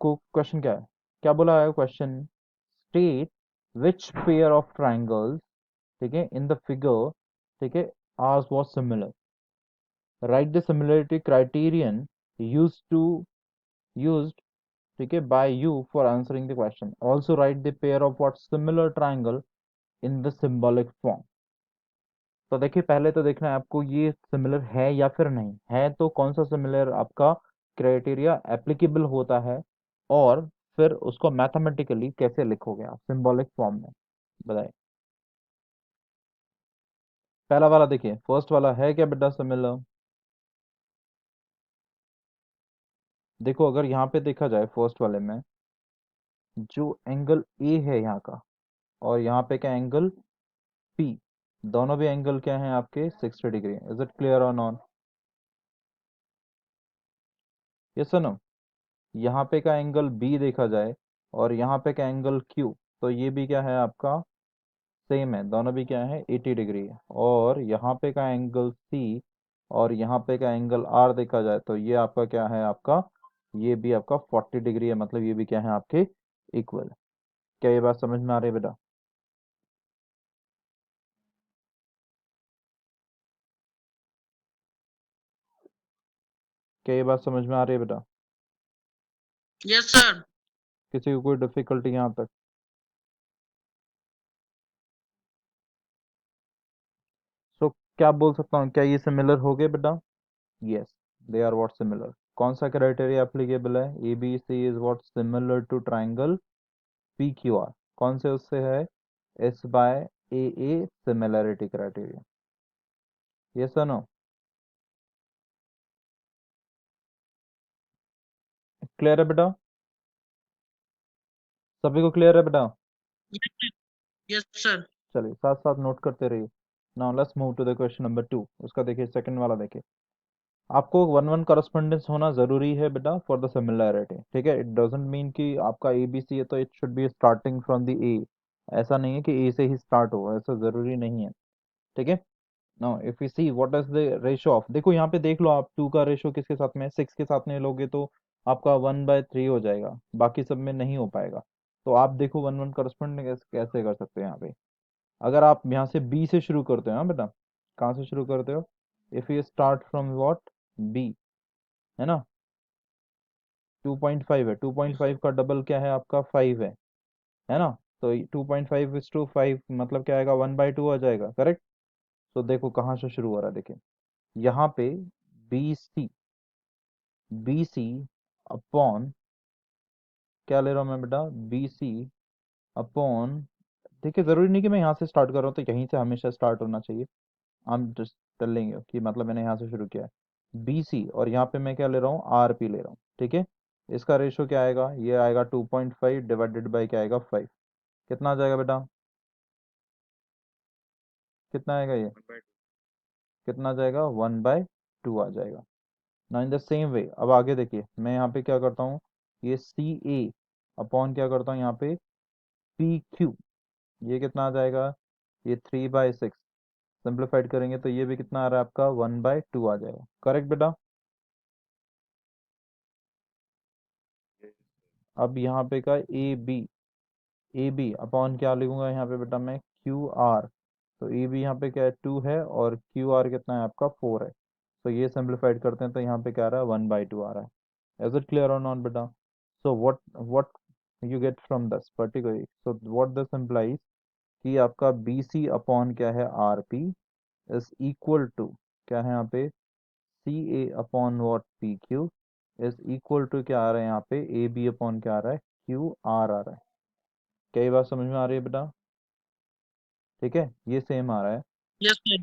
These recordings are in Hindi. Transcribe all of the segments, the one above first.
आपको क्वेश्चन क्या है, क्या बोला है question, state which pair of triangles, ठीक है, इन द फिगर, ठीक है, are was similar, write the similarity criterion used to used, ठीक है, by you for answering the question, also write the pair of what similar triangle in the symbolic form. तो देखिए पहले तो देखना है आपको ये सिमिलर है या फिर नहीं है, तो कौन सा सिमिलर आपका क्राइटेरिया एप्लीकेबल होता है, और फिर उसको मैथमेटिकली कैसे लिखोगे आप सिंबॉलिक फॉर्म में, बताइए। पहला वाला देखिए, फर्स्ट वाला है क्या बेटा सिमिलर। देखो अगर यहाँ पे देखा जाए फर्स्ट वाले में, जो एंगल ए है यहाँ का, और यहाँ पे क्या एंगल पी, दोनों भी एंगल क्या हैं आपके 60 डिग्री। इज इट क्लियर और नॉन? यस और नो? यहाँ पे का एंगल बी देखा जाए, और यहाँ पे का एंगल क्यू, तो ये भी क्या है आपका सेम है, दोनों भी क्या है 80 डिग्री है। और यहाँ पे का एंगल सी और यहाँ पे का एंगल आर देखा जाए, तो ये आपका क्या है आपका, ये भी आपका 40 डिग्री है, मतलब ये भी क्या है आपके इक्वल। क्या ये बात समझ में आ रही है बेटा? क्या ये बात समझ में आ रही है बेटा? Yes sir. किसी को कोई डिफिकल्टी यहाँ तक? सो क्या बोल सकता हूँ, क्या ये सिमिलर हो गए बेटा? Yes, they are what similar. कौन सा क्राइटेरिया एप्लीकेबल है, A B C is what similar to triangle P Q R, कौन से उससे है, S by A similarity criteria. Yes और नो? क्लियर है बेटा? सभी को क्लियर है बेटा? Yes sir. चलिए साथ साथ नोट करते रहिए। Now let's move to the question number 2। उसका देखिए सेकंड वाला देखिए। आपको वन वन करस्पॉन्डेंस होना जरूरी है बेटा फॉर द सिमिलैरिटी, ठीक है। इट डजंट मीन कि आपका ए बी सी है तो it should be starting from the ए, ऐसा नहीं है कि ए से ही स्टार्ट हो, ऐसा जरूरी नहीं है, ठीक है। Now if you see what is the ratio of, देखो यहाँ पे देख लो आप, टू का रेशो किसके साथ में, सिक्स के साथ में लोगे तो आपका 1/3 हो जाएगा, बाकी सब में नहीं हो पाएगा। तो आप देखो वन वन करस्पॉन्डेंस कैसे कर सकते हो यहाँ पे। अगर आप यहाँ से बी से शुरू करते हो, हाँ बेटा, कहाँ से शुरू करते हो, if you start from what, B, है ना, 2.5 है, 2.5 का डबल क्या है आपका 5 है ना। तो 2.5:5 मतलब क्या आएगा, 1/2 आ जाएगा, करेक्ट। तो देखो कहाँ से शुरू हो रहा है, देखिए यहाँ पे B C, B C upon, क्या ले रहा हूँ मैं बेटा, बी सी अपॉन, देखिए जरूरी नहीं कि मैं यहाँ से स्टार्ट कर रहा हूँ तो यहीं से हमेशा स्टार्ट होना चाहिए। हम जस्ट टेलिंग कि मतलब मैंने यहाँ से शुरू किया है बी सी, और यहाँ पे मैं क्या ले रहा हूँ, आर पी ले रहा हूँ, ठीक है। इसका रेशो क्या आएगा, ये आएगा 2.5 डिवाइडेड बाई क्या आएगा 5, कितना आ जाएगा बेटा, कितना आएगा ये, कितना आ जाएगा, 1/2 आ जाएगा ना। इन द सेम वे अब आगे देखिए, मैं यहाँ पे क्या करता हूँ, ये सी ए अपॉन क्या करता हूँ यहाँ पे पी क्यू, ये कितना आ जाएगा, ये 3/6, सिंप्लीफाइड करेंगे तो ये भी कितना आ रहा है आपका 1/2 आ जाएगा, करेक्ट बेटा। अब यहाँ पे का ए बी अपॉन क्या लिखूंगा यहाँ पे बेटा मैं, क्यू आर, तो ए बी यहाँ पे क्या है 2 है, और क्यू आर कितना है आपका 4 है। तो ये सिंप्लीफाइड करते हैं तो यहाँ पे क्या आ रहा है 1/2 आ रहा है। इज इट क्लियर और नॉट बेटा? So what you get from this particularly, so what this implies कि आपका बी सी अपॉन क्या है R P is equal to, क्या है यहाँ पे, C A upon what P Q is equal to क्या आ रहा है यहाँ पे, ए बी अपॉन क्या आ रहा है, क्यू आर आ रहा है। क्या ये बात समझ में आ रही है बेटा? ठीक है, ये सेम आ रहा है। Yes sir.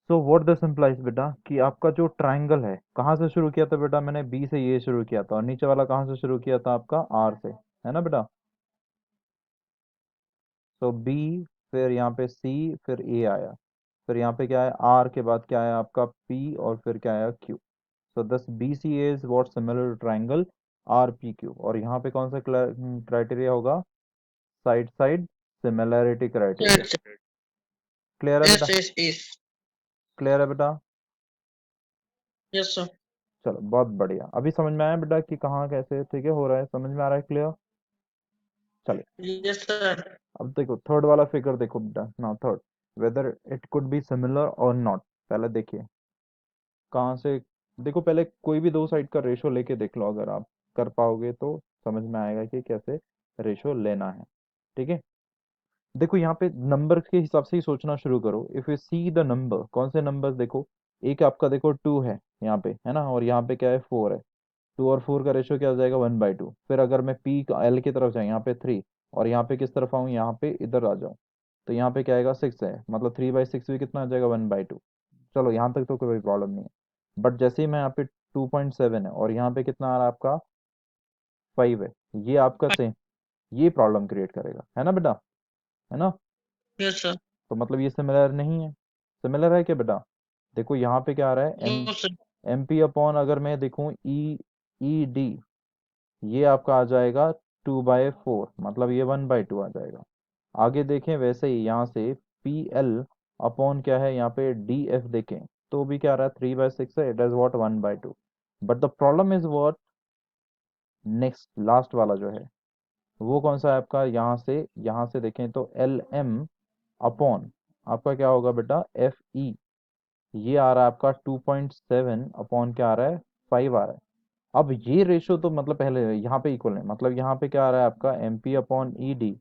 So what this implies बेटा कि आपका जो ट्राइंगल है, कहाँ से शुरू किया था बेटा, मैंने बी से ये शुरू किया था, और नीचे वाला कहाँ से शुरू किया था आपका आर से, है ना बेटा। सो बी, फिर यहाँ पे सी, फिर ए आया, फिर यहाँ पे क्या है आर के बाद क्या है आपका पी, और फिर क्या आया Q. So this B C is what similar to triangle R P Q, और यहाँ पे कौन सा क्राइटेरिया होगा, side side similarity criteria. Yes clear है यस बेटा? Yes yes. क्लियर है बेटा? Yes sir. चलो बहुत बढ़िया, अभी समझ में आया बेटा कि कहाँ कैसे ठीक है हो रहा है, समझ में आ रहा है, क्लियर। चलिए Yes, sir. अब देखो थर्ड वाला फिगर देखो बेटा, now third, whether it could be similar और नॉट। पहले देखिए कहाँ से, देखो पहले कोई भी दो साइड का रेशो लेके देख लो, अगर आप कर पाओगे तो समझ में आएगा कि कैसे रेशो लेना है। ठीक है, देखो यहाँ पे नंबर के हिसाब से ही सोचना शुरू करो। If you see the number, कौन से नंबर्स देखो, एक आपका देखो 2 है यहाँ पे, है ना, और यहाँ पे क्या है 4 है। 2 और 4 का रेशियो क्या हो जाएगा 1/2। फिर अगर मैं पी एल की तरफ जाऊँ यहाँ पे 3, और यहाँ पे किस तरफ आऊँ, यहाँ पे इधर आ जाऊँ, तो यहाँ पे क्या आएगा 6 है, मतलब 3/6 भी कितना आ जाएगा 1/2। चलो यहाँ तक तो कोई प्रॉब्लम नहीं है, बट जैसे ही मैं यहाँ पे 2.7 है और यहाँ पे कितना आ रहा है आपका 5 है, ये आपका सेम, ये प्रॉब्लम क्रिएट करेगा, है ना बेटा, है ना। Yes, sir. तो मतलब ये सिमिलर नहीं है, सिमिलर है क्या बेटा। देखो यहाँ पे क्या आ रहा है No, sir. M P upon, अगर मैं देखूँ ई डी, ये आपका आ जाएगा 2/4, मतलब ये 1/2 आ जाएगा। आगे देखें वैसे ही यहाँ से पी एल अपॉन क्या है यहाँ पे डी एफ देखें, तो भी क्या आ रहा है 3/6 है, it is what 1/2। But the problem is what, next last वाला जो है वो कौन सा है आपका, यहाँ से देखें तो एल एम अपॉन आपका क्या होगा बेटा एफ ई, ये आ रहा है आपका 2.7 अपॉन क्या आ रहा है 5 आ रहा है। अब ये रेशो तो मतलब पहले यहाँ पे इक्वल है, मतलब यहाँ पे क्या आ रहा है आपका M P upon E D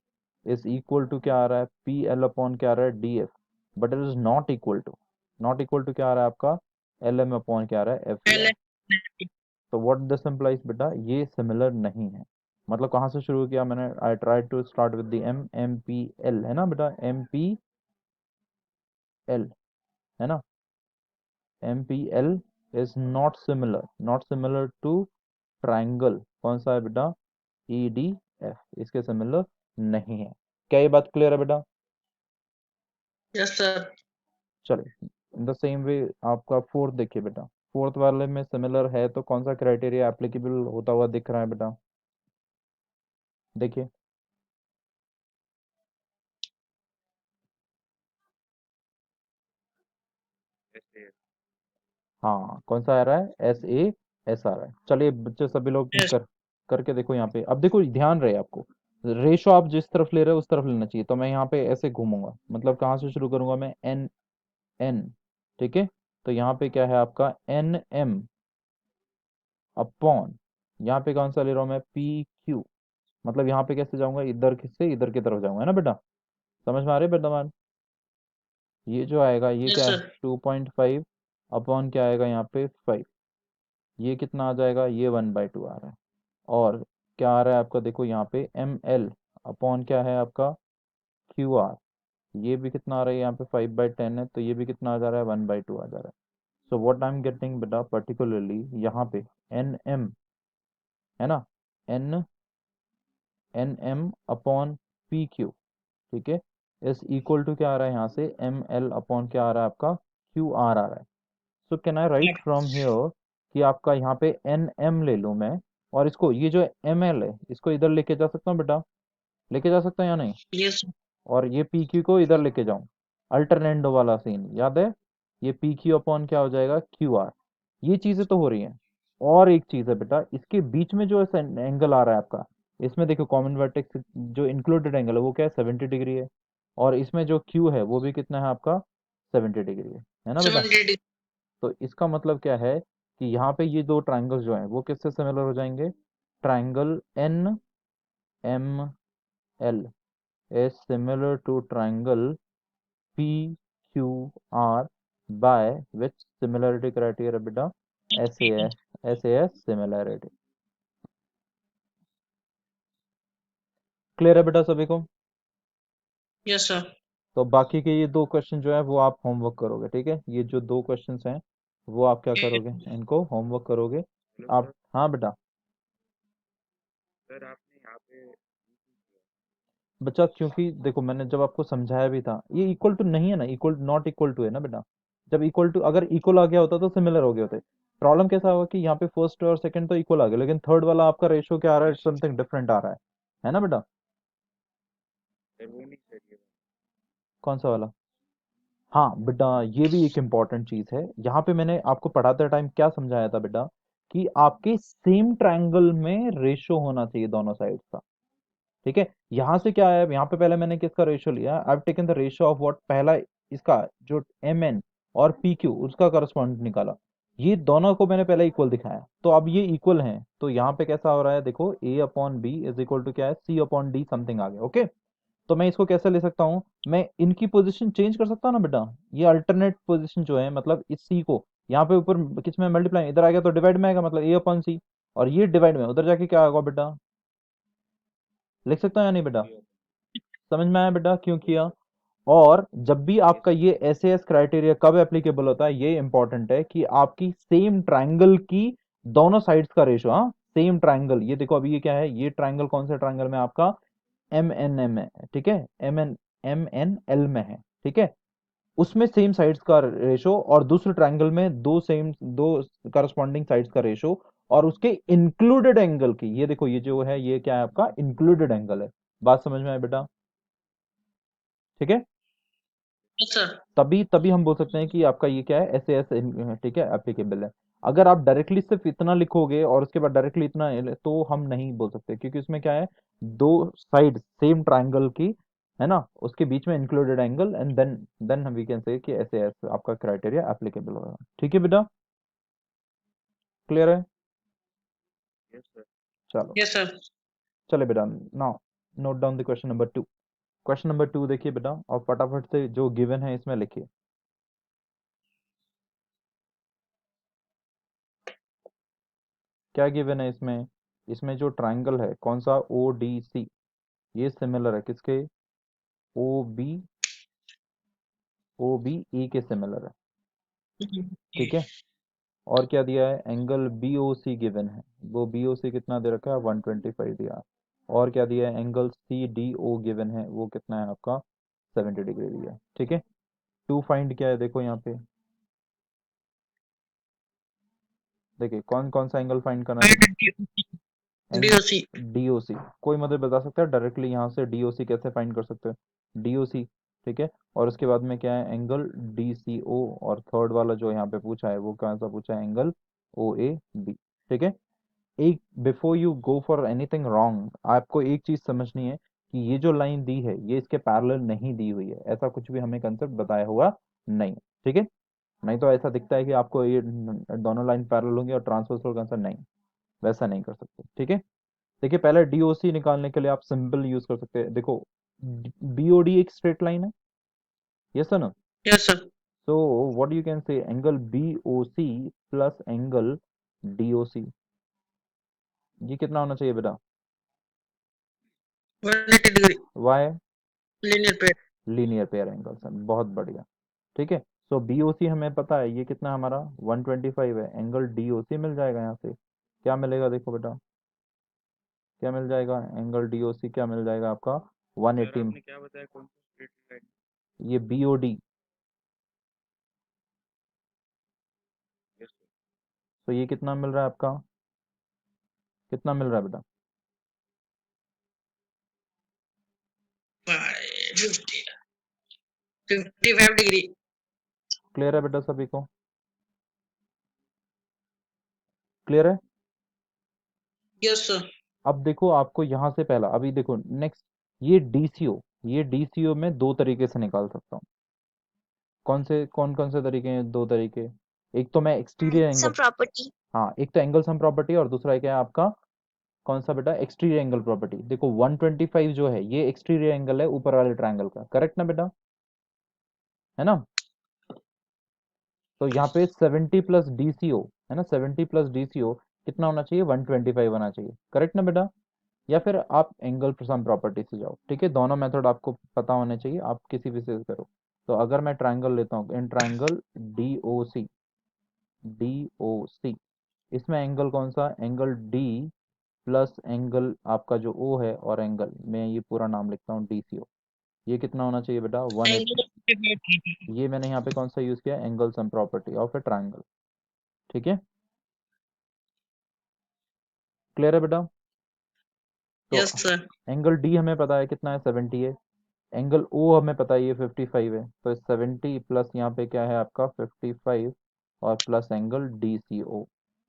is equal to क्या आ रहा है पी एल अपॉन क्या आ रहा है D F, but it is not equal to क्या आ रहा है आपका एल एम अपॉन क्या आ रहा है एफ ई आर। L. तो व्हाट दिस इम्प्लाइज बेटा, ये सिमिलर नहीं है। मतलब कहाँ से शुरू किया मैंने, I try to start with the M P L, है ना बेटा, एम पी एल, है ना, M P L is not similar to triangle, कौन सा है बेटा ई डी एफ, इसके सिमिलर नहीं है। क्या ये बात क्लियर है बेटा। Yes, sir. चलिए इन द सेम वे आपका फोर्थ देखिए बेटा, फोर्थ वाले में सिमिलर है तो कौन सा क्राइटेरिया एप्लीकेबल होता हुआ दिख रहा है बेटा, देखिए। हाँ कौन सा आ रहा है एस आ रहा है। चलिए बच्चे सभी लोग Yes. करके देखो यहाँ पे, अब देखो ध्यान रहे आपको, रेशो आप जिस तरफ ले रहे हो उस तरफ लेना चाहिए। तो मैं यहाँ पे ऐसे घूमूंगा, मतलब कहाँ से शुरू करूंगा मैं एन एन, ठीक है, तो यहाँ पे क्या है आपका एन एम अपॉन, यहाँ पे कौन सा ले रहा हूँ मैं पी क्यू, मतलब यहाँ पे कैसे जाऊंगा, इधर से इधर की तरफ जाऊंगा, है ना बेटा, समझ में आ रही है बेटा मान, ये जो आएगा ये Yes, क्या है sir. 2.5 अपॉन क्या आएगा यहाँ पे 5, ये कितना आ जाएगा ये 1/2 आ रहा है। और क्या आ रहा है आपका देखो यहाँ पे एम एल अपॉन क्या है आपका क्यू आर, ये भी कितना आ रहा है यहाँ पे 5/10 है, तो ये भी कितना आ जा रहा है 1/2 आ जा रहा है। So what I am getting बेटा पर्टिकुलरली यहाँ पे एन एम, है ना, N N M upon P Q, ठीक है, इस इक्वल टू क्या आ रहा है यहाँ से एम एल अपॉन क्या आ रहा है आपका क्यू आर आ रहा है। So can I right from here कि आपका यहाँ पे एन एम ले लूँ मैं, और इसको ये जो एम एल है इसको इधर लेके जा सकता हूँ बेटा, लेके जा सकता हूँ या नहीं, Yes, sir. और ये पी क्यू को इधर लेके जाऊं, अल्टरनेंडो वाला सीन याद है, ये पी क्यू अपॉन क्या हो जाएगा क्यू आर, ये चीजें तो हो रही हैं। और एक चीज है बेटा, इसके बीच में जो एंगल आ रहा है आपका, इसमें देखो कॉमन वर्टेक्स जो इंक्लूडेड एंगल है वो क्या है 70 डिग्री है, और इसमें जो क्यू है वो भी कितना है आपका 70 डिग्री है ना बेटा। 70. तो इसका मतलब क्या है कि यहाँ पे ये दो ट्राइंगल्स जो हैं वो किससे सिमिलर हो जाएंगे, triangle N M L is similar to triangle PQR by which similarity criteria बेटा SAS similarity। क्लियर है बेटा सभी को। Yes, sir. तो बाकी के ये दो क्वेश्चन जो है वो आप होमवर्क करोगे, ठीक है, ये जो दो क्वेश्चंस हैं वो आप क्या करोगे, इनको होमवर्क करोगे आप। हाँ बेटा, बच्चा क्योंकि देखो मैंने जब आपको समझाया भी था ये इक्वल टू नहीं है ना, इक्वल नॉट इक्वल टू है ना बेटा, जब इक्वल टू अगर इक्वल आ गया होता तो सिमिलर हो गए होते। प्रॉब्लम कैसा होगा कि यहाँ पे फर्स्ट और सेकंड तो इक्वल आ गया, लेकिन थर्ड वाला आपका रेशियो क्या आ रहा है, समथिंग डिफरेंट आ रहा है ना बेटा। कौन सा वाला, हाँ बेटा ये भी एक इम्पॉर्टेंट चीज है, यहाँ पे मैंने आपको पढ़ाते टाइम क्या समझाया था बेटा, कि आपके सेम ट्रायंगल में रेशो होना चाहिए दोनों साइड का। ठीक है, यहां से क्या है, यहाँ पे पहले मैंने किसका रेशियो लिया, I have taken the ratio of what, पहला इसका जो एम एन और पी क्यू उसका करस्पॉन्ड निकाला, ये दोनों को मैंने पहले इक्वल दिखाया, तो अब ये इक्वल हैं, तो यहाँ पे कैसा हो रहा है, देखो A upon B is equal to क्या है, सी अपॉन डी समथिंग आ गया। ओके, तो मैं इसको कैसे ले सकता हूँ, मैं इनकी पोजीशन चेंज कर सकता हूँ ना बेटा, ये अल्टरनेट पोजीशन जो है, मतलब इस सी को यहाँ पे ऊपर किस में मल्टीप्लाई, इधर आ गया तो डिवाइड में आएगा, मतलब ए अपॉन सी, और ये डिवाइड में उधर जाके क्या होगा बेटा, लिख सकता हूँ या नहीं बेटा, समझ में आया बेटा क्यों किया। और जब भी आपका ये एस एस क्राइटेरिया कब एप्लीकेबल होता है, ये इंपॉर्टेंट है कि आपकी सेम ट्राइंगल की दोनों साइड्स का रेशो, हाँ सेम ट्राइंगल, ये देखो अभी ये क्या है, ये ट्राइंगल कौन से ट्राइंगल में आपका एम एन एम है, ठीक है, एम एन एल में है, ठीक है, उसमें सेम साइड्स का रेशो, और दूसरे ट्राइंगल में दो करस्पॉन्डिंग साइड्स का रेशो, और उसके इंक्लूडेड एंगल की, ये देखो ये जो है ये क्या है आपका इंक्लूडेड एंगल है। बात समझ में आया बेटा, ठीक है, Yes, sir. तभी तभी हम बोल सकते हैं कि आपका ये क्या है, ऐसे ऐसे ठीक है एप्लीकेबल है। अगर आप डायरेक्टली सिर्फ इतना लिखोगे और उसके बाद डायरेक्टली इतना तो हम नहीं बोल सकते, क्योंकि उसमें क्या है, दो साइड सेम ट्राइंगल की है ना, उसके बीच में included angle, and then we can say कि ऐसे ऐसे आपका क्राइटेरिया एप्लीकेबल होगा। ठीक है बेटा, क्लियर है, चलो, Yes, sir. चले बेटा, now note down the question number 2। Question number 2 देखिए बेटा, और फटाफट से जो गिवन है इसमें लिखिए। क्या गिवन है इसमें, इसमें जो ट्राइंगल है कौन सा, ओ डी सी, ये सिमिलर है किसके, O B, O B E के सिमिलर है, ठीक है, और क्या दिया है, एंगल बी ओ सी गिवन है, वो बी ओ सी कितना दे रखा है, 125 दिया है, और क्या दिया है, angle C D O given है, वो कितना है आपका 70 डिग्री दिया है, ठीक है। टू फाइंड क्या है, देखो यहाँ पे देखिए कौन कौन सा एंगल फाइंड करना है बेटा, DOC. डीओसी, कोई मुझे बता सकता है डायरेक्टली यहाँ से डीओसी कैसे फाइंड कर सकते हैं, डीओसी, ठीक है, और उसके बाद में क्या है, एंगल डीसीओ, और थर्ड वाला जो यहाँ पे पूछा है वो कौन सा पूछा है, एंगल ओ ए बी, ठीक है। एक before you go for anything wrong, आपको एक चीज समझनी है कि ये जो लाइन दी है ये इसके पैरेलल नहीं दी हुई है, ऐसा कुछ भी हमें कंसेप्ट बताया हुआ नहीं, ठीक है, नहीं तो ऐसा दिखता है कि आपको ये दोनों लाइन पैरेलल होंगी और ट्रांसवर्सल कंसेप्ट नहीं, वैसा नहीं कर सकते, ठीक है। देखिए पहले डीओसी निकालने के लिए आप सिंपल यूज कर सकते हैं, देखो बीओडी एक स्ट्रेट लाइन है, यस सर ना, Yes, sir. So what you can say angle BOC plus angle DOC, ये कितना होना चाहिए बेटा, 180 degree. Why, Linear pair. Linear pair angle sir, बहुत बढ़िया, ठीक है। सो बीओसी हमें पता है ये कितना हमारा 125 है, एंगल डीओसी मिल जाएगा यहाँ से, क्या मिलेगा देखो बेटा, क्या मिल जाएगा, एंगल डीओसी क्या मिल जाएगा आपका 180, ये बीओडी, तो ये कितना मिल रहा है आपका, कितना मिल रहा है बेटा, 50. 55 degree. क्लियर है बेटा सभी को, क्लियर है। Yes, sir. अब देखो आपको यहाँ से पहला, अभी देखो नेक्स्ट, ये डीसीओ, ये डीसीओ में दो तरीके से निकाल सकता हूँ, कौन कौन से तरीके हैं, दो तरीके, एक तो मैं एक्सटीरियर एंगल, some property. हाँ एक तो एंगल सम प्रॉपर्टी, और दूसरा क्या है आपका, कौन सा बेटा, एक्सटीरियर एंगल प्रॉपर्टी। देखो 125 जो है ये एक्सटीरियर एंगल है ऊपर वाले ट्रायंगल का, करेक्ट ना बेटा, है ना, तो यहाँ पे 70 प्लस डीसीओ है ना, 70 प्लस डीसीओ कितना होना चाहिए, 125 होना चाहिए, करेक्ट ना बेटा, या फिर आप एंगल सम प्रॉपर्टी से जाओ, ठीक है, दोनों मेथड आपको पता होने चाहिए, आप किसी भी से करो। तो अगर मैं ट्रायंगल लेता हूँ, in triangle D O C, D O C, इसमें एंगल कौन सा, एंगल डी प्लस एंगल आपका जो ओ है, और एंगल मैं ये पूरा नाम लिखता हूँ डी सी ओ, ये कितना होना चाहिए बेटा, Angle 180, of 55 degree. ये मैंने यहाँ पे कौन सा यूज किया, angle sum property of A triangle, ठीक है, क्लियर है बेटा। तो Yes, sir. एंगल डी हमें पता है कितना है, 70 है, एंगल ओ हमें पता है ये 55 है, तो 70 प्लस यहाँ पे क्या है आपका 55, और plus angle D C O,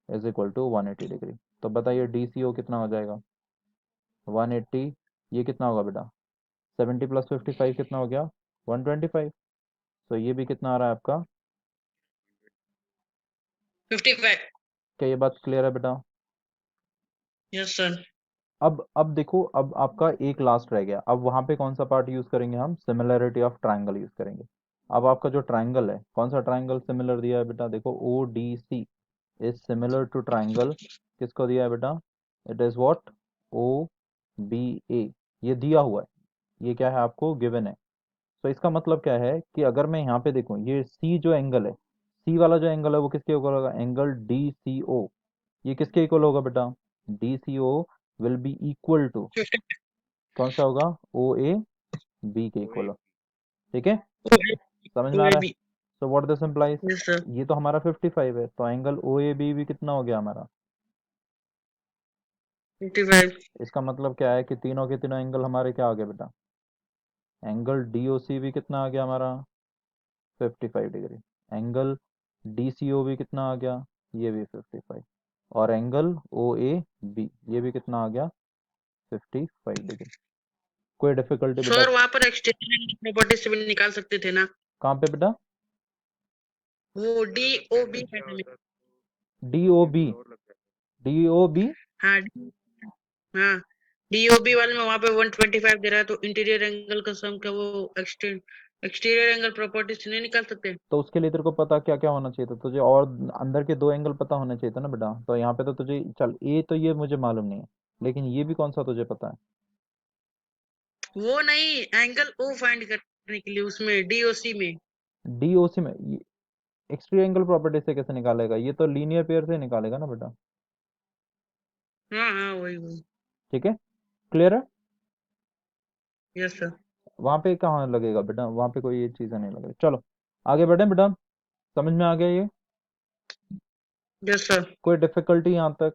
is equal to 180 degree. तो बताइए डी सी ओ कितना हो जाएगा? 180, ये कितना होगा बेटा? 70 प्लस 55 कितना हो गया? 125। तो ये भी कितना आ रहा है आपका? 55। क्या ये बात क्लियर है बेटा? Yes sir. अब देखो, अब आपका एक लास्ट रह गया। अब वहां पे कौन सा पार्ट यूज करेंगे हम? सिमिलरिटी ऑफ ट्राइंगल यूज करेंगे। अब आपका जो ट्राइंगल है, कौन सा ट्राइंगल सिमिलर दिया है बेटा? देखो, O D C is similar to triangle, किसको दिया है बेटा? It is what? O B A. ये दिया हुआ है, ये क्या है आपको गिवन है। तो इसका मतलब क्या है कि अगर मैं यहाँ पे देखूँ, ये सी जो एंगल है, सी वाला जो एंगल है वो किसके इक्वल होगा? Angle D C O. ये किसके इक्वल होगा बेटा? D C O will be equal to, 50। कौन सा होगा? ओ ए बी के इक्वल हो। ठीक है, समझ में आ रहा है? OAB। So what this implies, yes sir. ये तो हमारा 55 है, तो एंगल ओ ए बी भी कितना हो गया हमारा? 55। इसका मतलब क्या है कि तीनों के तीनों एंगल हमारे क्या आ गए बेटा? एंगल डी ओ सी भी कितना आ गया हमारा? 55 डिग्री। एंगल डी सी ओ भी कितना आ गया? ये भी 55। और एंगल ओ ए बी, ये भी कितना आ गया? 55 डिग्री। कोई डिफिकल्टी बेटा? सर वहां पर एक्सटेंशन प्रॉपर्टी से भी निकाल सकते थे ना? कहाँ पे बेटा? वो DOB है ना? D O B, D O B. हाँ हाँ। DOB वाले में वहां पे 125 दे रहा है, तो इंटीरियर एंगल का सम का वो एक्सटीरियर एंगल प्रॉपर्टी से नहीं निकाल सकते? तो उसके लिए तेरे को पता क्या क्या होना चाहिए था तुझे, और अंदर के दो एंगल पता होने चाहिए था ना बेटा। तो यहाँ पे तो तुझे, चल ए तो ये मुझे मालूम नहीं है, लेकिन ये भी कौन सा तुझे पता है? वो नहीं, एंगल ओ फाइंड करने के लिए उसमें DOC में। डी ओ सी में एक्सटीरियर एंगल प्रॉपर्टी से कैसे निकालेगा? ये तो लीनियर पेयर से निकालेगा ना बेटा। हाँ हाँ, वही वही। ठीक है, क्लियर है? Yes sir. वहां पे कहाँ लगेगा बेटा? वहां पे कोई ये चीजें नहीं लगेगी। चलो आगे बढ़े बेटा, समझ में आ गया ये? Yes sir. कोई डिफिकल्टी यहाँ तक?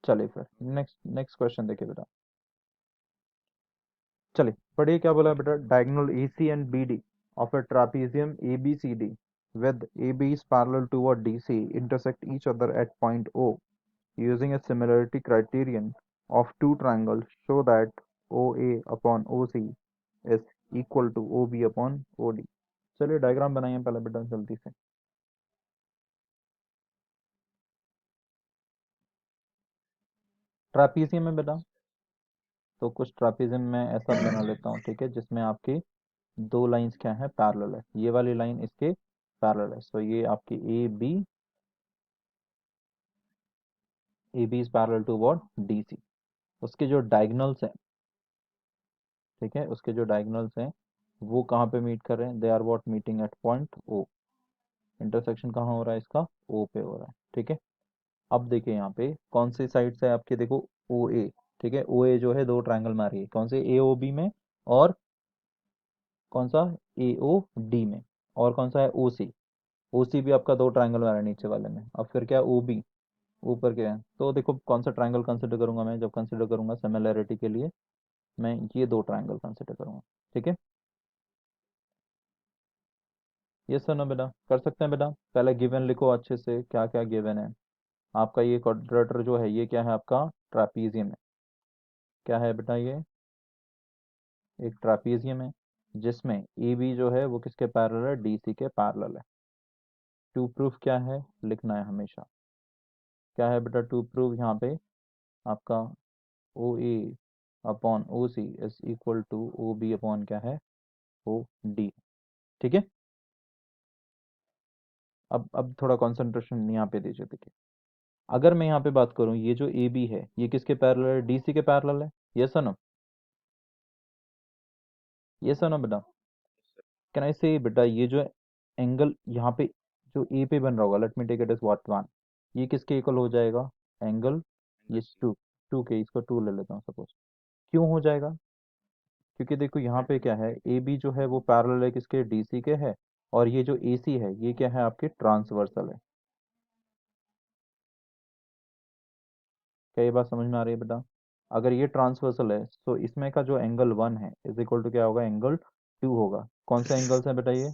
चलिए फिर नेक्स्ट नेक्स्ट क्वेश्चन देखिए बेटा। चलिए पढ़िए क्या बोला है बेटा। Diagonal A C and B D of a trapezium A B C D with AB is parallel toward DC intersect each other at point O using a similarity criterion of two triangles show that OA upon OC is equal to OB upon OD। चलिए डायग्राम बनाइए पहले बेटा जल्दी से। ट्रापीजियम में बेटा, तो कुछ ट्रापीजियम में ऐसा बना लेता हूँ, ठीक है, जिसमें आपकी दो लाइंस क्या है? पैरेलल है। ये वाली लाइन इसके पैरेलल है। सो ये आपकी A B is parallel to what? D C. उसके जो डायगोनल्स हैं, ठीक है, उसके जो डायगोनल्स हैं वो कहाँ पे मीट कर रहे हैं? They are what? Meeting at point O. Intersection कहाँ हो रहा है इसका? ओ पे हो रहा है। ठीक है, अब देखिए यहाँ पे कौन सी साइड से आपके, देखो ओ ए, ठीक है, ओ ए जो है दो ट्रायंगल मारी है, कौन से? ए ओ बी में, और कौन सा? ए ओ डी में, और कौन सा है? ओ सी। ओ सी भी आपका दो ट्रायंगल मारा है नीचे वाले में। अब फिर क्या? ओ बी ऊपर क्या है? तो देखो कौन सा ट्रायंगल कंसिडर करूंगा मैं? जब कंसिडर करूंगा सिमिलैरिटी के लिए, मैं ये दो ट्रायंगल कंसिडर करूंगा। ठीक है, ये सर ना बेटा, कर सकते हैं बेटा? पहले गिवन लिखो अच्छे से, क्या क्या गिवन है आपका। ये क्वाड्रेटर जो है ये क्या है आपका? ट्रापीजियम है। क्या है बेटा ये? एक ट्रापीजियम है, जिसमें ए बी जो है वो किसके पैरेलल है? डी सी के पैरेलल है। टू प्रूफ क्या है लिखना है हमेशा? क्या है बेटा टू प्रूफ यहाँ पे आपका? O A upon O C is equal to O B upon क्या है? O D. ठीक है, अब थोड़ा कंसंट्रेशन यहाँ पे दीजिए। देखिए, अगर मैं यहाँ पे बात करूँ, ये जो ए बी है ये किसके पैरेलल है? डी सी के पैरेलल है। यस और नो? यस और नो बेटा? कैन आई से बेटा, ये जो एंगल यहाँ पे जो ए पे बन रहा होगा, let me take it as what one, ये किसके इक्वल हो जाएगा? एंगल, ये टू, टू के, इसको टू ले लेता हूँ सपोज। क्यों हो जाएगा? क्योंकि देखो यहाँ पे क्या है, ए बी जो है वो पैरेलल है किसके? डी सी के है। और ये जो ए सी है ये क्या है आपके? ट्रांसवर्सल है। क्या ये बात समझ में आ रही है बेटा? अगर ये ट्रांसवर्सल है तो इसमें का जो एंगल वन है इज इक्वल टू क्या होगा? एंगल टू होगा। कौन से एंगल्स हैं बेटा ये?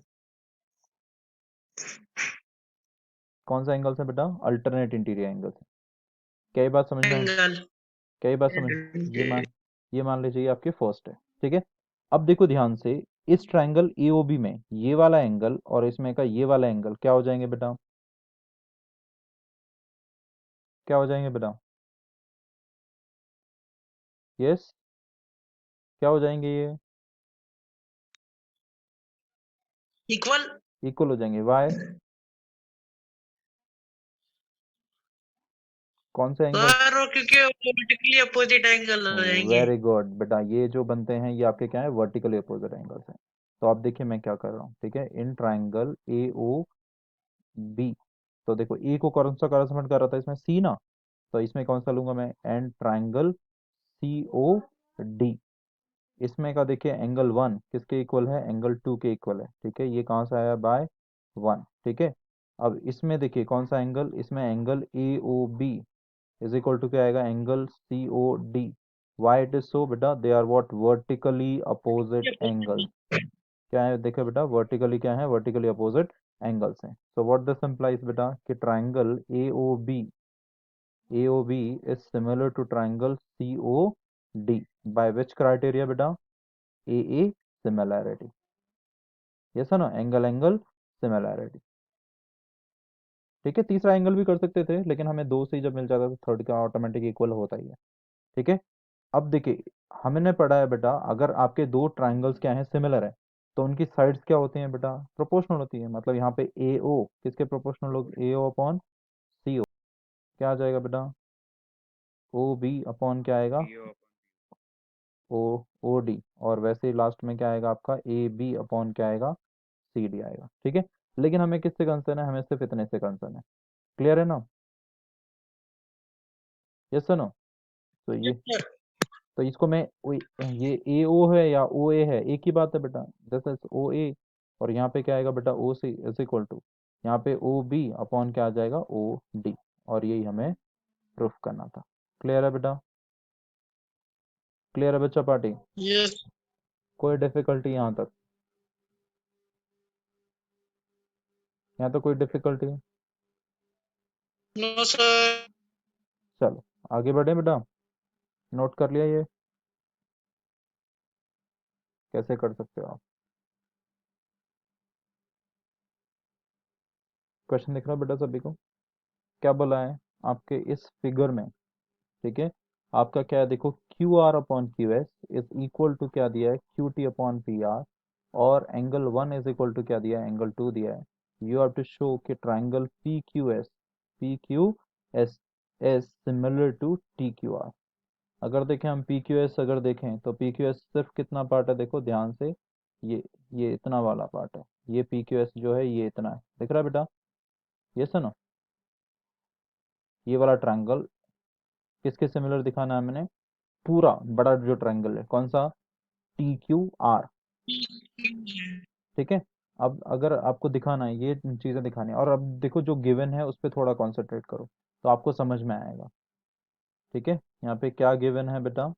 कौन सा एंगल से बेटा? अल्टरनेट इंटीरियर एंगल से। क्या ये बात समझ में? एंगल क्या ये बात समझ? ये मान लीजिए आपकी फर्स्ट है। ठीक है। अब देखो ध्यान से, इस ट्रायंगल एओबी में ये वाला एंगल और इसमें का ये वाला एंगल क्या हो जाएंगे बेटा? क्या हो जाएंगे बेटा? यस, क्या हो जाएंगे ये? इक्वल। इक्वल हो जाएंगे। वाई? कौन से एंगल? सर क्योंकि वर्टिकली अपोजिट एंगल हो जाएंगे। वेरी गुड बेटा, ये जो बनते हैं ये आपके क्या है? वर्टिकली अपोजिट एंगल्स हैं। तो आप देखिए मैं क्या कर रहा हूँ। ठीक है, in triangle A O B, तो देखो ए को कौन सा करस्पॉन्ड कर रहा था इसमें? सी ना। तो इसमें कौन सा लूंगा मैं? And triangle C O D. इसमें का देखिए एंगल वन किसके इक्वल है? एंगल टू के इक्वल है। ठीक है, ये कहाँ से आया? By one. ठीक है। अब इसमें देखिए कौन सा एंगल? इसमें angle A O B is equal to क्या आएगा? Angle C O D. Why it is so बेटा? They are what? Vertically opposite angles. क्या है? देखो बेटा, वर्टिकली क्या है? वर्टिकली अपोजिट एंगल्स हैं। सो व्हाट दिस इंप्लाइज बेटा? कि triangle A O B is similar to triangle C O D by which criteria बेटा? A similarity. यस है ना? Angle angle similarity. ठीक है, तीसरा एंगल भी कर सकते थे लेकिन हमें दो से ही जब मिल जाता है तो थर्ड का ऑटोमेटिक इक्वल होता ही है। ठीक है। अब देखिए, हमने पढ़ा है बेटा, अगर आपके दो ट्राइंगल्स क्या हैं? सिमिलर है, तो उनकी साइड्स क्या होती हैं बेटा? प्रोपोर्शनल होती है। मतलब यहाँ पे ए ओ किसके प्रोपोर्शनल होगी? ए ओ अपॉन सी ओ। क्या आ जाएगा बेटा? ओ बी अपॉन क्या आएगा? ओ ओ डी। और वैसे ही लास्ट में क्या आएगा आपका? ए बी अपॉन क्या आएगा? सी डी आएगा। ठीक है। लेकिन हमें किससे कंसर्न है? हमें सिर्फ इतने से कंसर्न है। क्लियर है ना? Yes no? तो ये, तो इसको मैं ये ए ओ है या ओ ए है, एक ही बात है बेटा। जैसे ओ ए, और यहाँ पे क्या आएगा बेटा? O C is equal to यहाँ पे ओ बी अपॉन क्या आ जाएगा? O D. और यही हमें प्रूफ करना था। क्लियर है बेटा? क्लियर है बच्चा पार्टी? यस। कोई डिफिकल्टी यहाँ तक? यहाँ तो कोई डिफिकल्टी है? No sir. चलो आगे बढ़े बेटा। नोट कर लिया ये? कैसे कर सकते हो आप? क्वेश्चन दिख रहा है बेटा सभी को? क्या बोला है आपके इस फिगर में? ठीक है, आपका क्या है? देखो, Q R upon Q S is equal to क्या दिया है? Q T upon P R. और angle one is equal to क्या दिया है? एंगल टू दिया है। यू हैव टू शो कि triangle P Q S is similar to T Q R. अगर देखें हम पी क्यू एस, अगर देखें तो पी क्यू एस सिर्फ कितना पार्ट है? देखो ध्यान से, ये ये इतना वाला पार्ट है। ये पी क्यू एस जो है ये इतना है, दिख रहा है बेटा? ये सुनो, ये वाला ट्राइंगल किसके सिमिलर दिखाना है हमने? पूरा बड़ा जो ट्राइंगल है कौन सा? T Q R. ठीक है। अब अगर आपको दिखाना है, ये चीजें दिखानी है, और अब देखो जो गिवन है उस पर थोड़ा कॉन्सेंट्रेट करो तो आपको समझ में आएगा। ठीक है, यहाँ पे क्या गिवन है बेटा?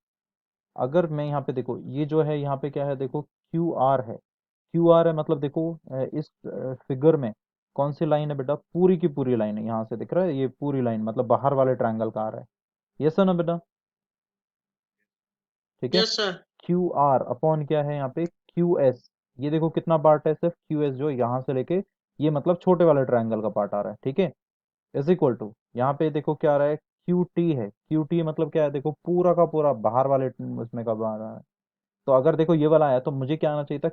अगर मैं यहाँ पे देखो, ये जो है यहाँ पे क्या है? देखो क्यू आर है। क्यू आर है मतलब देखो इस फिगर में कौन सी लाइन है बेटा? पूरी की पूरी लाइन है। यहाँ से दिख रहा है ये पूरी लाइन, मतलब बाहर वाले ट्रायंगल का आ रहा है। ये सर ना बेटा? ठीक है। Yes sir. Q R upon क्या है यहाँ पे? Q S. ये देखो कितना पार्ट है? सिर्फ क्यू एस जो यहाँ से लेके ये मतलब छोटे वाले ट्रायंगल का पार्ट आ रहा है। ठीक है, इज इक्वल टू यहाँ पे देखो क्या आ रहा है? क्यू टी है। क्यू टी मतलब क्या है? देखो पूरा का पूरा बाहर वाले उसमें का आ रहा है। तो अगर देखो ये वाला आया तो मुझे क्या आना चाहिए था?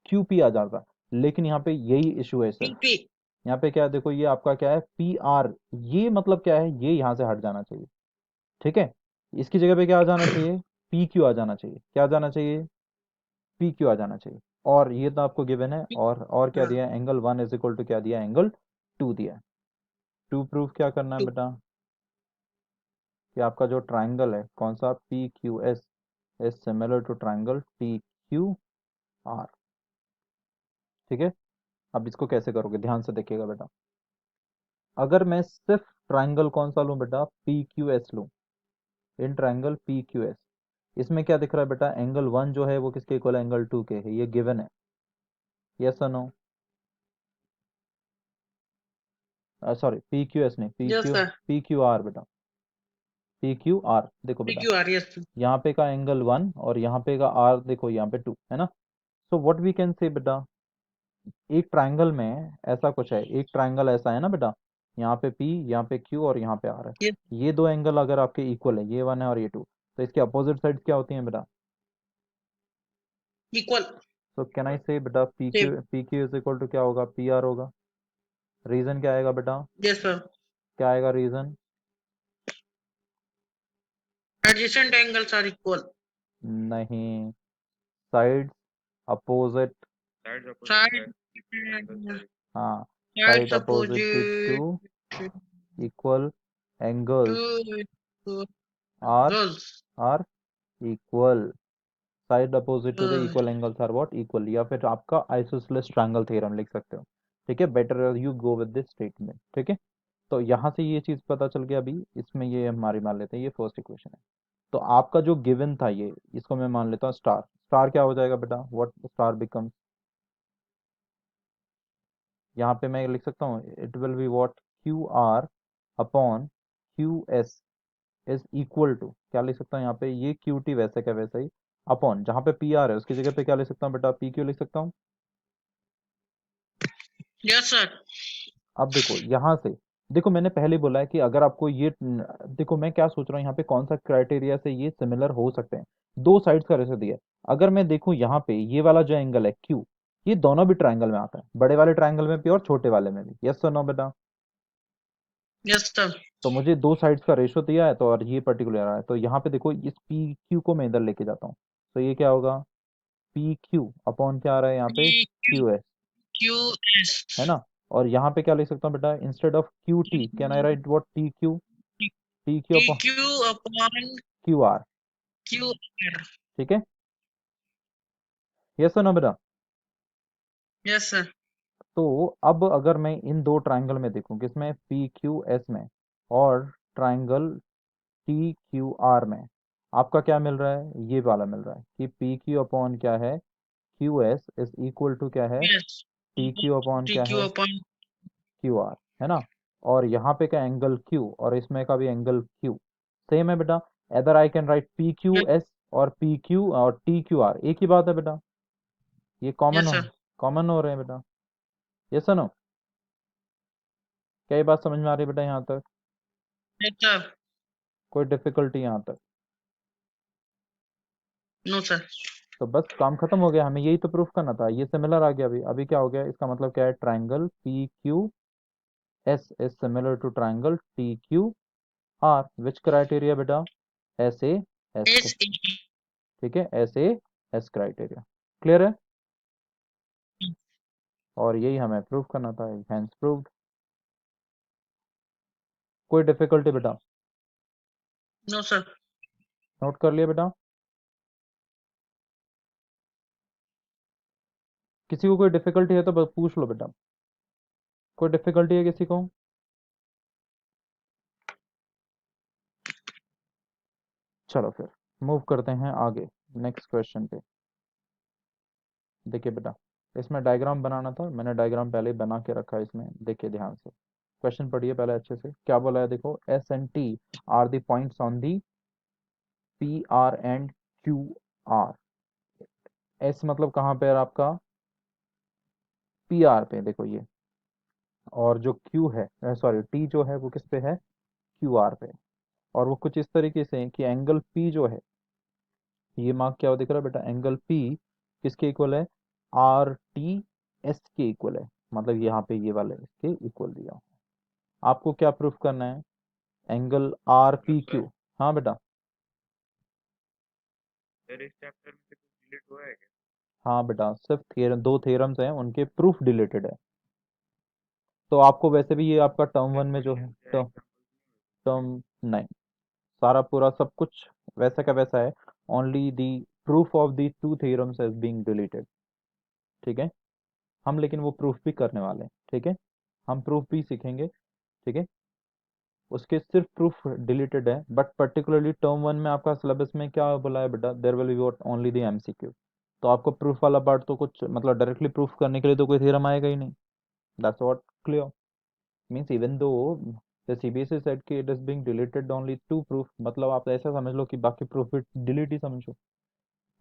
क्यू पी आ जाता। लेकिन यहाँ पे यही इशू है सिर्फ। टीपी। यहाँ पे क्या है? देखो ये आपका क्या है? P R. ये मतलब क्या है? ये यहाँ से हट जाना चाहिए। ठीक है, इसकी जगह पे क्या आ जाना चाहिए? पी क्यू आ जाना चाहिए। क्या आ जाना चाहिए? पी क्यू आ जाना चाहिए। और ये तो आपको गिवन है। और क्या हाँ। दिया है? Angle one is equal to क्या दिया है? एंगल टू दिया है। टू प्रूफ क्या करना है टू। बेटा? कि आपका जो ट्राइंगल है कौन सा? P Q S is similar to triangle T Q R. ठीक है। अब इसको कैसे करोगे? ध्यान से देखिएगा बेटा। अगर मैं सिर्फ ट्राइंगल कौन सा लूं बेटा? पी क्यू एस लूं। In triangle P Q S, इसमें क्या दिख रहा है बेटा? एंगल वन जो है वो किसके इक्वल है? एंगल टू के है। ये गिवन है। यस और no? Sorry P Q S नहीं, yes sir. P Q R बेटा, पी क्यू आर देखो बेटा, PQR, यस। यहाँ पे का एंगल 1 और यहाँ पे का आर देखो, यहाँ पे 2 है ना। सो व्हाट वी कैन से बेटा, एक ट्रायंगल में ऐसा कुछ है, एक ट्रायंगल ऐसा है ना बेटा, यहाँ पे पी, यहाँ पे क्यू और यहाँ पे आर है। यस। ये दो एंगल अगर आपके इक्वल है, ये 1 है और ये 2, तो इसके अपोजिट साइड क्या होती हैं बेटा? Equal. So can I say बेटा same. P Q is equal to क्या होगा, पी आर होगा। रीजन क्या आएगा बेटा? Yes sir. क्या आएगा reason? Adjacent angles are equal. नहीं, साइड अपोजिट। साइड हाँ, side sides opposited to opposite equal angles to are girls. Are equal. Side opposite to the equal angles are what, equal. या फिर आपका आइसोसेलेस ट्रायंगल थ्योरम लिख सकते हो। ठीक है, better you go with this statement. ठीक है, तो यहाँ से ये चीज पता चल गया। अभी इसमें ये हमारी मान लेते हैं, ये फर्स्ट इक्वेशन है। तो आपका जो गिवन था ये, इसको मैं मान लेता हूँ स्टार। स्टार क्या हो जाएगा बेटा, व्हाट स्टार बिकम, यहाँ पे मैं लिख सकता हूँ it will be what, Q R upon Q S is equal to, क्या लिख सकता हूँ यहाँ पे, ये क्यू टी वैसे का वैसा ही, अपॉन जहाँ पे पी आर है उसकी जगह पे क्या लिख सकता हूँ बेटा, पी क्यू लिख सकता हूँ। Yes sir. अब देखो यहाँ से, देखो मैंने पहले बोला है कि अगर आपको ये देखो मैं क्या सोच रहा हूँ यहाँ पे, कौन सा क्राइटेरिया से ये सिमिलर हो सकते हैं। दो साइड्स का रेशो दिया है। अगर मैं देखूँ यहाँ पे ये वाला जो एंगल है क्यू, ये दोनों भी ट्रायंगल में आता है, बड़े वाले ट्रायंगल में भी और छोटे वाले में भी। यस और नो बेटा? Yes sir. तो मुझे दो साइड्स का रेशो दिया है, तो और ये पर्टिकुलर आ रहा है, तो यहाँ पे देखो इस पी क्यू को मैं इधर लेके जाता हूँ। तो ये क्या होगा, पी क्यू अपॉन क्या आ रहा है यहाँ पे, P Q S, Q S. है ना। और यहाँ पे क्या लिख सकता हूँ बेटा, instead of Q T can I right what, T Q, T Q P upon Q upon Q are. Q R. ठीक है, यस और नो बेटा? Yes sir. तो अब अगर मैं इन दो ट्रायंगल में देखूं, किसमें, पी क्यू एस में और ट्रायंगल टी क्यू आर में, आपका क्या मिल रहा है, ये वाला मिल रहा है कि पी क्यू अपॉन क्या है, Q S is equal to क्या है, yes. T Q upon T क्या क्यू है, अपॉन। क्यू आर, है ना। और यहाँ पे का एंगल क्यू और इसमें का भी एंगल क्यू सेम है बेटा। इधर I can write P Q S और पी क्यू और टी क्यू आर, एक ही बात है बेटा, ये यस सर। कॉमन हो रहे हैं बेटा। Yes no? क्या ये बात समझ में आ रही है बेटा यहाँ तक? Yes sir. कोई डिफिकल्टी यहाँ तक? No sir. तो बस काम खत्म हो गया, हमें यही तो प्रूफ करना था, ये सिमिलर आ गया। अभी अभी क्या हो गया, इसका मतलब क्या है, triangle P Q S is similar to triangle T Q R, which criteria बेटा, S A S. S A. ठीक है, S A S criteria, clear है। और यही हमें प्रूफ करना था, हैंस प्रूव्ड। कोई डिफिकल्टी बेटा? No sir. नोट कर लिया बेटा? किसी को कोई डिफिकल्टी है तो बस पूछ लो बेटा। कोई डिफिकल्टी है किसी को? चलो फिर मूव करते हैं आगे, नेक्स्ट क्वेश्चन पे। देखिए बेटा, इसमें डायग्राम बनाना था, मैंने डायग्राम पहले ही बना के रखा है इसमें, देखिए ध्यान से। क्वेश्चन पढ़िए पहले अच्छे से, क्या बोला है देखो, S and T R the points on the P R and Q R. S मतलब कहाँ पे है आपका, पी आर पे देखो ये, और जो क्यू है, सॉरी टी जो है वो किस पे है, क्यू आर पे। और वो कुछ इस तरीके से है कि एंगल पी जो है, ये मार्क क्या हो दिख रहा है बेटा, एंगल पी किसके इक्वल है, आर टी एस के इक्वल है। मतलब यहाँ पे ये वाले इसके इक्वल दिया। आपको क्या प्रूफ करना है, एंगल आर पी क्यू। हाँ बेटा, हाँ बेटा, सिर्फ थ्योरम, दो थ्योरम्स हैं उनके प्रूफ डिलेटेड है। तो आपको वैसे भी ये आपका टर्म वन में जो है, टर्म टर्म नहीं, सारा पूरा सब कुछ वैसा का वैसा है। Only the proof of the two theorems is being deleted. ठीक है, हम लेकिन वो प्रूफ भी करने वाले हैं। ठीक है, हम प्रूफ भी सीखेंगे। ठीक है, उसके सिर्फ प्रूफ डिलीटेड है, बट पर्टिकुलरली टर्म वन में आपका सिलेबस में क्या बोला है बेटा, there will be what, only the MCQ. तो आपको प्रूफ वाला पार्ट तो कुछ मतलब डायरेक्टली प्रूफ करने के लिए तो कोई थ्योरम आएगा ही नहीं। That's what, clear? Means even though the CBSE said कि it is being deleted only to proof, मतलब आप ऐसा समझ लो कि बाकी प्रूफ डिलीट ही समझो।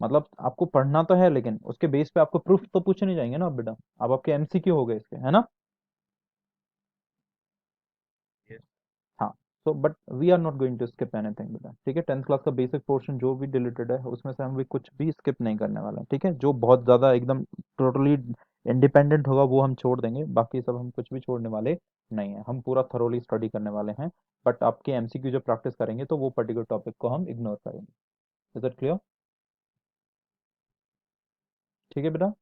मतलब आपको पढ़ना तो है लेकिन उसके बेस पे आपको प्रूफ तो पूछे नहीं जाएंगे ना अब बेटा। अब आपके एमसीक्यू हो गए इसके, है ना। Yes. हाँ। So but we are not going to skip anything बेटा, ठीक है। 10th क्लास का बेसिक पोर्शन जो भी डिलीटेड है उसमें से हम भी कुछ भी स्किप नहीं करने वाले हैं, ठीक है। जो बहुत ज़्यादा एकदम टोटली इंडिपेंडेंट होगा वो हम छोड़ देंगे, बाकी सब हम कुछ भी छोड़ने वाले नहीं है। हम पूरा थरोली स्टडी करने वाले हैं। बट आपके एमसीक्यू जब प्रैक्टिस करेंगे तो वो पर्टिकुलर टॉपिक को हम इग्नोर करेंगे। Is that clear? ठीक है बेटा।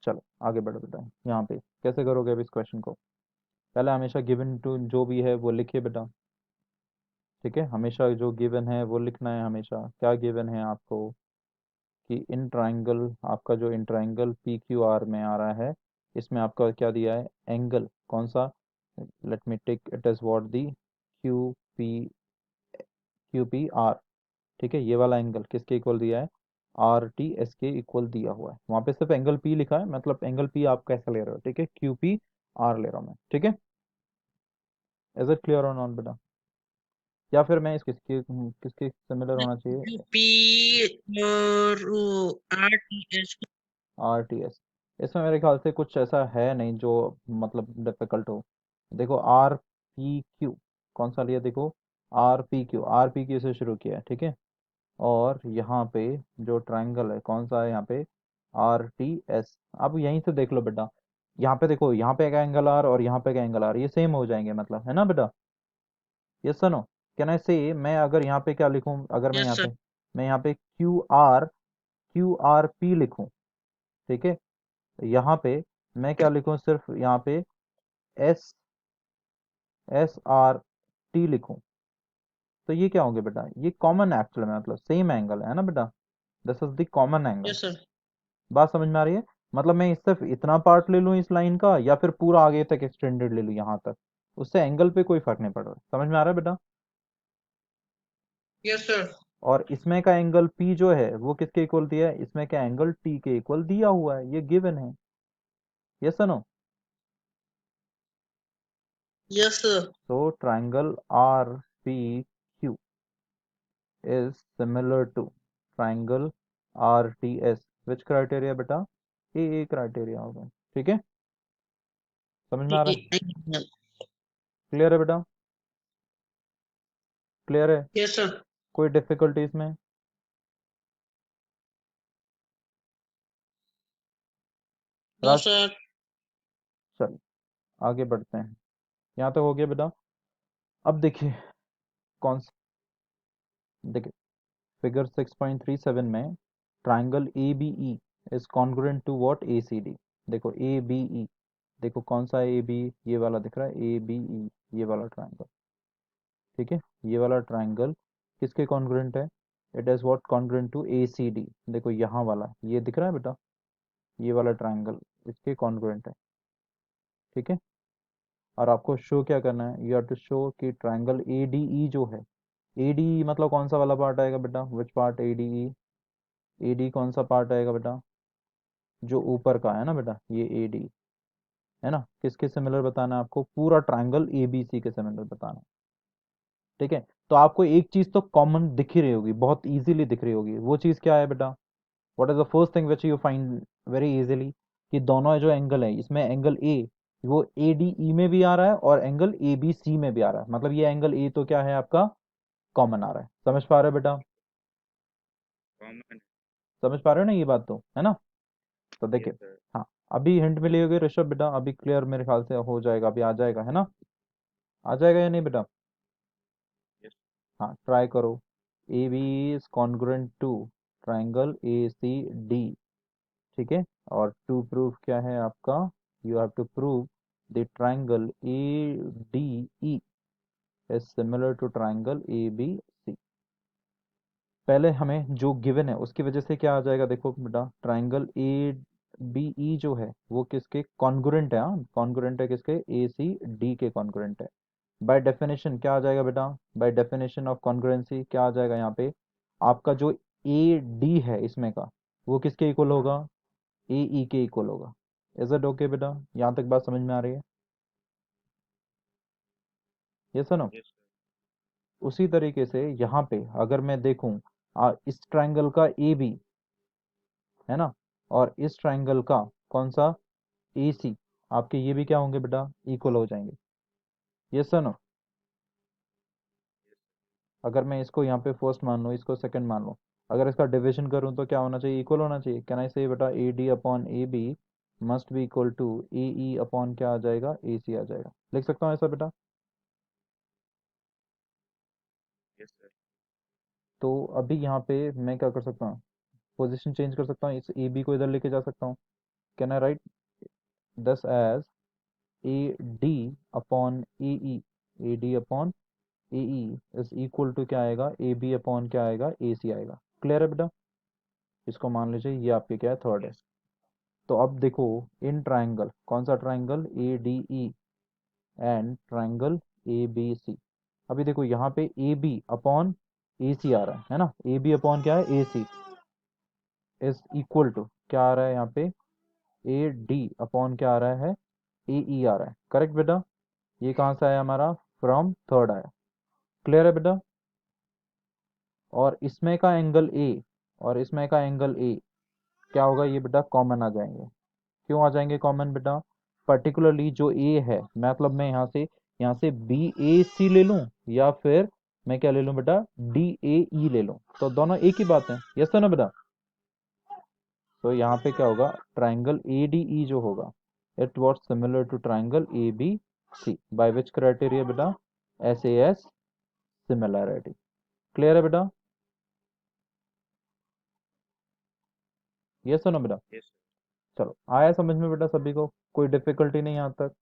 चलो आगे बढ़ो बेटा। यहाँ पे कैसे करोगे अब इस क्वेश्चन को? पहले हमेशा गिवन टू जो भी है वो लिखिए बेटा, ठीक है। हमेशा जो गिवन है वो लिखना है। हमेशा क्या गिवन है आपको कि इन ट्राइंगल, आपका जो in triangle P Q are में आ रहा है, इसमें आपका क्या दिया है? एंगल कौन सा? Let me take it as what the Q P, Q P R, ठीक है। ये वाला एंगल किसके इक्वल दिया है? आर टी एस के इक्वल दिया हुआ है। वहां पे सिर्फ एंगल पी लिखा है, मतलब एंगल पी आप कैसे ले रहे हो, ठीक है। क्यू पी आर ले रहा हूँ मैं, ठीक है। इज इट क्लियर और नॉट बेटा? या फिर मैं इस किसके किसके सिमिलर होना चाहिए? यूपी और are T S. Are T S. इसमें मेरे ख्याल से कुछ ऐसा है नहीं जो मतलब डिफिकल्ट हो। देखो आर पी क्यू कौन सा लिया, देखो are P Q, are P Q से शुरू किया है, ठीक है। और यहाँ पे जो ट्राइंगल है कौन सा है यहाँ पे? Are T S. अब यहीं से देख लो बेटा, यहाँ पे देखो, यहाँ पे का एंगल आर और यहाँ पे का एंगल आर ये सेम हो जाएंगे, मतलब, है ना बेटा। यस सुनो, कैन आई से, मैं अगर यहाँ पे क्या लिखूँ, अगर मैं यस यहाँ सर। पे, मैं यहाँ पे क्यू आर पी लिखूँ, ठीक है। यहाँ पे मैं क्या लिखूँ, सिर्फ यहाँ पे एस एस आर टी लिखूँ, तो ये क्या होंगे बेटा? ये कॉमन एक्चुअल में, मतलब सेम एंगल है ना बेटा। This is the common angle. Yes sir. बात समझ में आ रही है? मतलब मैं सिर्फ इतना पार्ट ले लूँ इस लाइन का, या फिर पूरा आगे तक एक्सटेंडेड ले लूँ यहाँ तक, उससे एंगल पे कोई फर्क नहीं पड़ रहा। समझ में आ रहा है बेटा? Yes sir. और इसमें का एंगल पी जो है वो किसके इक्वल दिया है? इसमें का एंगल टी के इक्वल दिया हुआ है, ये गिवन है। Yes no? Yes sir. तो triangle R P Q is similar to triangle RTS, which criteria बेटा? ए क्राइटेरिया होगा, ठीक है। समझ में आ रहा है? क्लियर है बेटा? क्लियर है? Yes sir. कोई डिफिकल्टी इसमें? नो राज, सर। चल आगे बढ़ते हैं। यहाँ तक हो गया बेटा। अब देखिए कौन सा, देखिए फिगर 6.37 में triangle A B E is congruent to what? A C D. देखो ए बी ई, देखो कौन सा ए बी, ये वाला दिख रहा है ए बी ई, ये वाला ट्राइंगल, ठीक है। ये वाला ट्राइंगल किसके कॉन्ग्रुएंट है? It is what? Congruent to A C D. देखो यहाँ वाला ये दिख रहा है बेटा, ये वाला ट्राइंगल इसके कॉन्ग्रुएंट है, ठीक है। और आपको शो क्या करना है? यू हैव टू शो कि ट्राइंगल ए डी ई जो है, ए डी ई मतलब कौन सा वाला पार्ट आएगा बेटा? Which part? A D E. A D कौन सा पार्ट आएगा बेटा? जो ऊपर का है ना बेटा, ये ए डी, है ना। किसके सिमिलर बताना है आपको? पूरा ट्राइंगल ए बी सी के सिमिलर बताना है, ठीक है। तो आपको एक चीज तो कॉमन दिख ही रही होगी, बहुत इजीली दिख रही होगी। वो चीज क्या है बेटा? What is the first thing which you find very easily? कि दोनों जो एंगल है, इसमें एंगल ए वो ए डी ई में भी आ रहा है और एंगल ए बी सी में भी आ रहा है, मतलब ये एंगल ए तो क्या है आपका? कॉमन आ रहा है। समझ पा रहे हो बेटा? Common. समझ पा रहे हो ना ये बात तो, है ना। तो Yes, देखिए, sir. हाँ, अभी हिंट मिली होगी ऋषभ बेटा, अभी क्लियर मेरे ख्याल से हो जाएगा, अभी आ जाएगा, है ना। आ जाएगा या नहीं बेटा? Yes. हाँ ट्राई करो। A B is congruent to triangle A C D, ठीक है। और टू प्रूव क्या है आपका? You have to prove the triangle A D E is similar to triangle A B C. पहले हमें जो गिवन है उसकी वजह से क्या आ जाएगा, देखो बेटा, ट्राइंगल ए बी ई जो है वो किसके कॉन्ग्रुएंट है? हाँ कॉन्ग्रुएंट है किसके? ए सी डी के कॉन्ग्रुएंट है। बाय डेफिनेशन क्या आ जाएगा बेटा? बाय डेफिनेशन ऑफ कॉन्ग्रुएंसी क्या आ जाएगा यहाँ पे? आपका जो ए डी है इसमें का, वो किसके इक्वल होगा? ए ई के इक्वल होगा। इज इट ओके बेटा? यहाँ तक बात समझ में आ रही है? ये सुनो, Yes, sir. उसी तरीके से यहाँ पे अगर मैं देखूं इस ट्रायंगल का ए बी है ना, और इस ट्रायंगल का कौन सा ए सी, आपके ये भी क्या होंगे बेटा, इक्वल हो जाएंगे। ये सुनो, अगर मैं इसको यहाँ पे फर्स्ट मान लूँ, इसको सेकंड मान लूँ, अगर इसका डिवीजन करूँ तो क्या होना चाहिए, इक्वल होना चाहिए। कैन आई से बेटा A D upon A B must be equal to A E upon क्या आ जाएगा, ए सी आ जाएगा। लिख सकता हूँ ऐसा बेटा। Yes, sir. तो अभी यहाँ पे मैं क्या कर सकता हूँ, पोजीशन चेंज कर सकता हूँ, इस ए बी को इधर लेके जा सकता हूँ। Can I write this as A D upon A E, A D upon A E is equal to क्या आएगा, ए बी अपॉन क्या आएगा, ए सी आएगा। क्लियर है बेटा, इसको मान लीजिए ये आपके क्या है, थर्ड है। Yes. तो अब देखो, इन ट्रायंगल, कौन सा triangle, A D E and triangle A B C. अभी देखो यहाँ पे ए बी अपॉन ए सी आ रहा है ना, ए बी अपॉन क्या है, ए सी इज इक्वल टू क्या आ रहा है यहाँ पे, ए डी अपॉन क्या आ रहा है, ए ई आ रहा है। करेक्ट बेटा, ये कहाँ से आया हमारा, फ्रॉम थर्ड आया। क्लियर है बेटा, और इसमें का एंगल ए और इसमें का एंगल ए क्या होगा, ये बेटा कॉमन आ जाएंगे। क्यों आ जाएंगे कॉमन बेटा, पर्टिकुलरली जो ए है, मतलब मैं यहाँ से बी ए सी ले लूं, या फिर मैं क्या ले लूं बेटा, डी ए ई ले लूं, तो दोनों एक ही बात है। यस है ना बेटा। तो यहाँ पे क्या होगा, ट्राइंगल ए डी ई जो होगा, it was similar to triangle A B C, by which criteria बेटा, S A S similarity. Clear है बेटा, यस है ना बेटा। Yes, sir. चलो, आया समझ में बेटा सभी को, कोई डिफिकल्टी नहीं यहाँ तक।